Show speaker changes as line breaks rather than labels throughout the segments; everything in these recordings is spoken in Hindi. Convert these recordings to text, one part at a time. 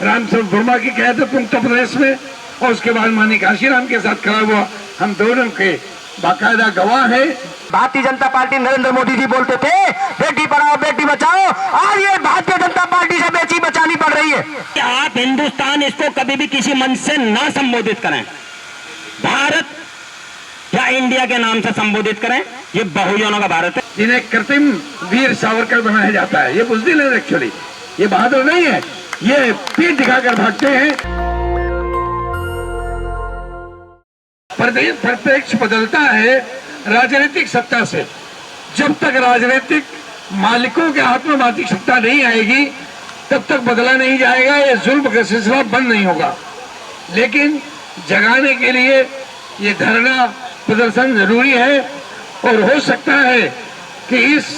रामचंद्र वर्मा की क़यादत में उत्तर प्रदेश में, और उसके बाद माननीय काशीराम के साथ खड़ा हुआ। हम दोनों के बाकायदा गवाह हैं।
भारतीय जनता पार्टी नरेंद्र मोदी जी बोलते थे बेटी पढ़ाओ बेटी बचाओ, आज ये भारतीय जनता पार्टी से बेटी बचानी पड़ रही है।
आप हिंदुस्तान इसको कभी भी किसी मंच से ना संबोधित करें, भारत या इंडिया के नाम से संबोधित करें। ये बहुजनों का भारत है।
जिन्हें कृत्रिम वीर सावरकर बनाया जाता है, ये बुजदिल है। एक्चुअली ये बहादुर नहीं है, ये पीठ दिखाकर भागते हैं। प्रत्यक्ष बदलता है राजनीतिक सत्ता से। जब तक राजनीतिक मालिकों के हाथ में आर्थिक सत्ता नहीं आएगी तब तक बदला नहीं जाएगा, ये जुल्म का सिलसिला बंद नहीं होगा। लेकिन जगाने के लिए ये धरना प्रदर्शन जरूरी है, और हो सकता है कि इस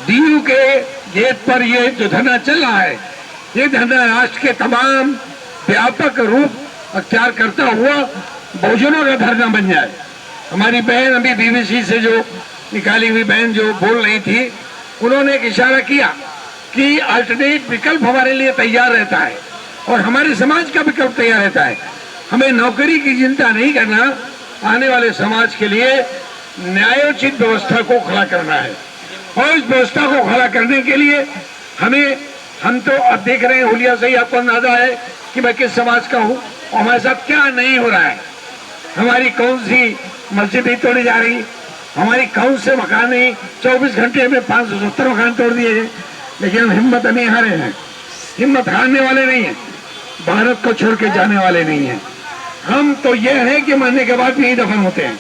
डीयू के गेट पर ये जो धरना चल रहा है, ये धरना राष्ट्र के तमाम व्यापक रूप अख्तियार करता हुआ बहुजनों का धरना बन जाए। हमारी बहन अभी बीबीसी से जो निकाली हुई बहन जो बोल रही थी, उन्होंने एक इशारा किया कि अल्टरनेट विकल्प हमारे लिए तैयार रहता है और हमारे समाज का विकल्प तैयार रहता है। हमें नौकरी की चिंता नहीं करना, आने वाले समाज के लिए न्यायोचित व्यवस्था को खड़ा करना है। और इस व्यवस्था को खड़ा करने के लिए हम तो अब देख रहे हैं, हुलिया से ही आपको अंदाजा है कि मैं किस समाज का हूँ और हमारे साथ क्या नहीं हो रहा है। हमारी कौन सी मस्जिद नहीं तोड़ी जा रही, हमारी कौन से मकान नहीं, 24 घंटे में 570 मकान तोड़ दिए गए। लेकिन हम हिम्मत नहीं हारे हैं, हिम्मत हारने वाले नहीं है, भारत को छोड़ के जाने वाले नहीं है। हम तो ये है कि मरने के बाद भी यही दफन होते हैं।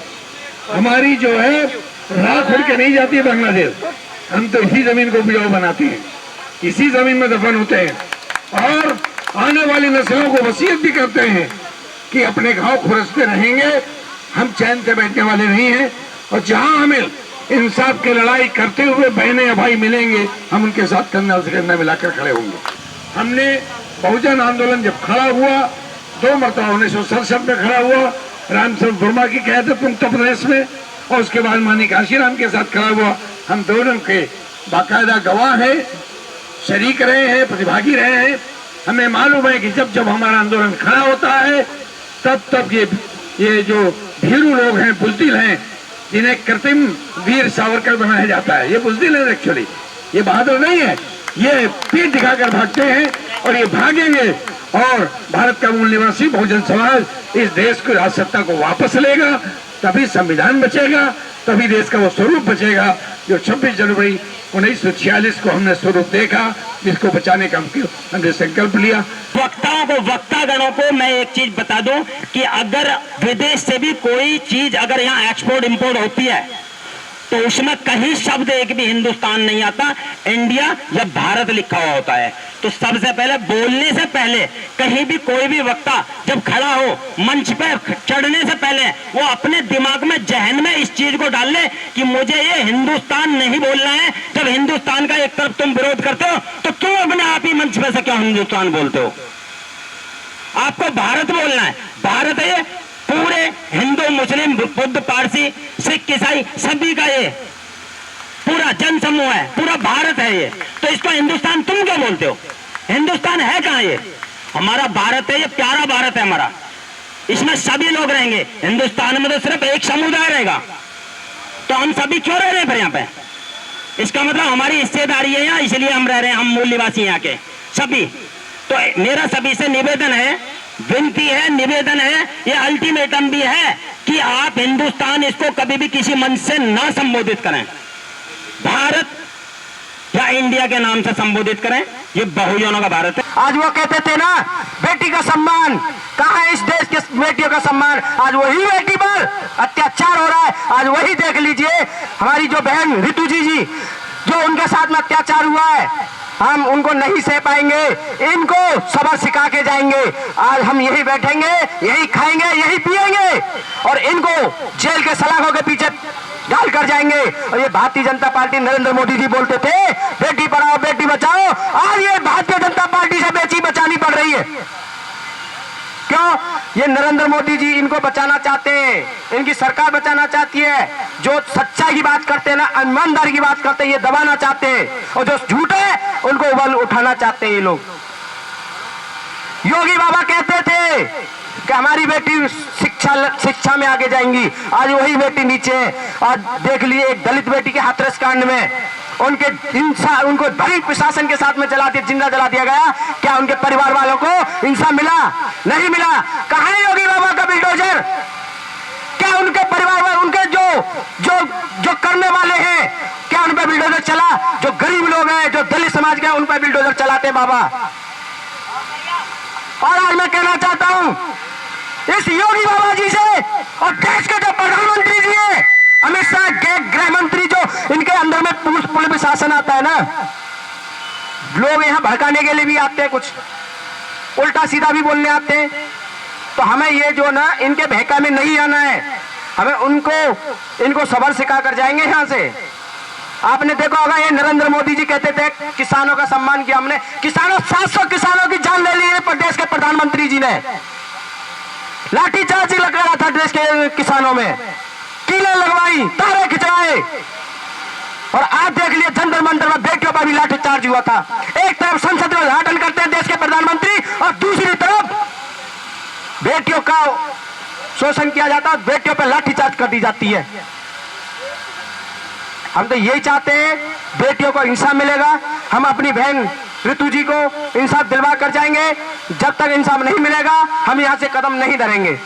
हमारी जो है राख उड़ के नहीं जाती है बांग्लादेश, हम तो इसी जमीन को उपजाऊ बनाते हैं, इसी जमीन में दफन होते हैं। और आने वाली नस्लों को वसीयत भी करते हैं कि अपने घाव खुरसते रहेंगे, हम चैन से बैठने वाले नहीं हैं। और जहां हमें इंसाफ की लड़ाई करते हुए बहनें या भाई मिलेंगे, हम उनके साथ कंधा से कंधा मिलाकर खड़े होंगे। हमने बहुजन आंदोलन जब खड़ा हुआ, 2 मरतबा 1967 में खड़ा हुआ रामचंद्र वर्मा की क़यादत में उत्तर प्रदेश में, और उसके बाद माननीय काशीराम के साथ खड़ा हुआ। हम दोनों के बाकायदा गवाह हैं, शरीक रहे हैं, प्रतिभागी रहे हैं। हमें मालूम है कि जब जब हमारा आंदोलन खड़ा होता है तब ये जो भीरू लोग हैं, बुजदिल हैं, जिन्हें कृत्रिम वीर सावरकर बनाया जाता है, ये बुजदिल है। एक्चुअली ये बहादुर नहीं है, ये पीठ दिखाकर भागते हैं और ये भागेंगे। और भारत का मूल निवासी बहुजन समाज इस देश को राज सत्ता को वापस लेगा, तभी संविधान बचेगा, तभी देश का वो स्वरूप बचेगा जो 26 जनवरी 1946 को हमने स्वरूप देखा, जिसको बचाने का हमने संकल्प लिया।
वक्ताओं को, वक्तागणों को मैं एक चीज बता दूं कि अगर विदेश से भी कोई चीज अगर यहाँ एक्सपोर्ट इंपोर्ट होती है तो उसमें कहीं शब्द एक भी हिंदुस्तान नहीं आता, इंडिया या भारत लिखा हुआ होता है। तो सबसे पहले बोलने से पहले कहीं भी कोई भी वक्ता जब खड़ा हो मंच पे चढ़ने से पहले वो अपने दिमाग में, जहन में इस चीज को डाल ले कि मुझे ये हिंदुस्तान नहीं बोलना है। जब हिंदुस्तान का एक तरफ तुम विरोध करते हो तो क्यों अपने आप ही मंच पे से क्यों हिंदुस्तान बोलते हो? आपको भारत बोलना है। भारत है ये पूरे हिंदू, मुस्लिम, बुद्ध, पारसी, सिख, ईसाई सभी का ये पूरा जन समूह है, पूरा भारत है ये। तो इसको हिंदुस्तान तुम क्या बोलते हो? हिंदुस्तान है कहां? ये हमारा भारत है, ये प्यारा भारत है हमारा, इसमें सभी लोग रहेंगे। हिंदुस्तान में तो सिर्फ एक समुदाय रहेगा, तो हम सभी क्यों रह रहे हैं फिर यहाँ पे? इसका मतलब हमारी हिस्सेदारी है यहाँ, इसलिए हम रह रहे हैं, हम मूल निवासी यहाँ के सभी। तो मेरा सभी से निवेदन है, विनती है, निवेदन है, ये अल्टीमेटम भी है कि आप हिंदुस्तान इसको कभी भी किसी मंच से ना संबोधित करें, भारत या इंडिया के नाम से संबोधित करें। ये बहुजनों का भारत है।
आज वो कहते थे ना बेटी का सम्मान, कहाँ है इस देश के बेटियों का सम्मान? आज वही बेटी पर अत्याचार हो रहा है। आज वही देख लीजिए, हमारी जो बहन रितु जी जो उनके साथ में अत्याचार हुआ है, हम उनको नहीं सह पाएंगे, इनको सबक सिखा के जाएंगे। आज हम यही बैठेंगे, यही खाएंगे, यही पिएंगे और इनको जेल के सलाखों के पीछे डाल कर जाएंगे। और ये भारतीय जनता पार्टी नरेंद्र मोदी जी बोलते थे बेटी पढ़ाओ बेटी बचाओ, आज ये भारतीय जनता पार्टी से बेटी बचानी पड़ रही है। क्यों? ये नरेंद्र मोदी जी इनको बचाना चाहते हैं, इनकी सरकार बचाना चाहती है। जो सच्चाई की बात करते हैं ना, ईमानदारी की बात करते हैं, ये दबाना चाहते हैं, और जो झूठ है उनको उबाल उठाना चाहते हैं ये लोग। योगी बाबा कहते थे कि हमारी बेटी शिक्षा में आगे जाएंगी, आज वही बेटी नीचे है। आज देख लिए एक दलित बेटी के हाथरस कांड में उनको भरी प्रशासन के साथ में जिंदा जला दिया गया। क्या उनके परिवार वालों को इंसाफ मिला? नहीं मिला। कहां है योगी बाबा का बिल्डोजर? क्या उनके परिवार वाले, उनके जो करने वाले हैं, क्या उन पर बिल्डोजर चला? जो गरीब लोग हैं, जो दलित समाज के हैं, उन पर बिल्डोजर चलाते बाबा। और आज मैं कहना चाहता हूं इस योगी बाबा जी से और देश के जो प्रधानमंत्री जी है, अमित शाह, गृह मंत्री, जो इनके अंदर में पुलिस शासन आता है ना, लोग यहां भड़काने के लिए भी आते हैं, कुछ उल्टा सीधा भी बोलने आते हैं। तो हमें ये जो ना इनके बहका में नहीं आना है, हमें इनको सबक सिखा कर जाएंगे यहां से। आपने देखा होगा ये नरेंद्र मोदी जी कहते थे किसानों का सम्मान किया हमने, 700 किसानों की जान ले ली है प्रदेश के प्रधानमंत्री जी ने। लाठीचार्ज लग रहा था देश के किसानों में, कीलें लगवाई, तारे खिंचवाए, और आज देख लिया जंतर मंतर में बेटियों पर भी लाठीचार्ज हुआ था। एक तरफ संसद में उद्घाटन करते हैं देश के प्रधानमंत्री और दूसरी तरफ बेटियों का शोषण किया जाता है, बेटियों पर लाठीचार्ज कर दी जाती है। हम तो यही चाहते हैं बेटियों को इंसाफ मिलेगा। हम अपनी बहन ऋतु जी को इंसाफ दिलवा कर जाएंगे। जब तक इंसाफ नहीं मिलेगा हम यहां से कदम नहीं धरेंगे।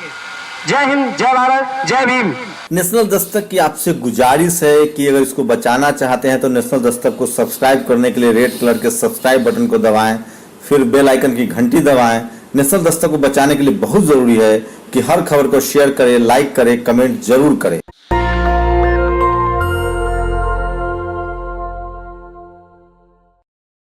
जय हिंद, जय भारत, जय भीम।
नेशनल दस्तक की आपसे गुजारिश है कि अगर इसको बचाना चाहते हैं तो नेशनल दस्तक को सब्सक्राइब करने के लिए रेड कलर के सब्सक्राइब बटन को दबाएं, फिर बेल आइकन की घंटी दबाएं। नेशनल दस्तक को बचाने के लिए बहुत जरूरी है कि हर खबर को शेयर करें, लाइक करें, कमेंट जरूर करें।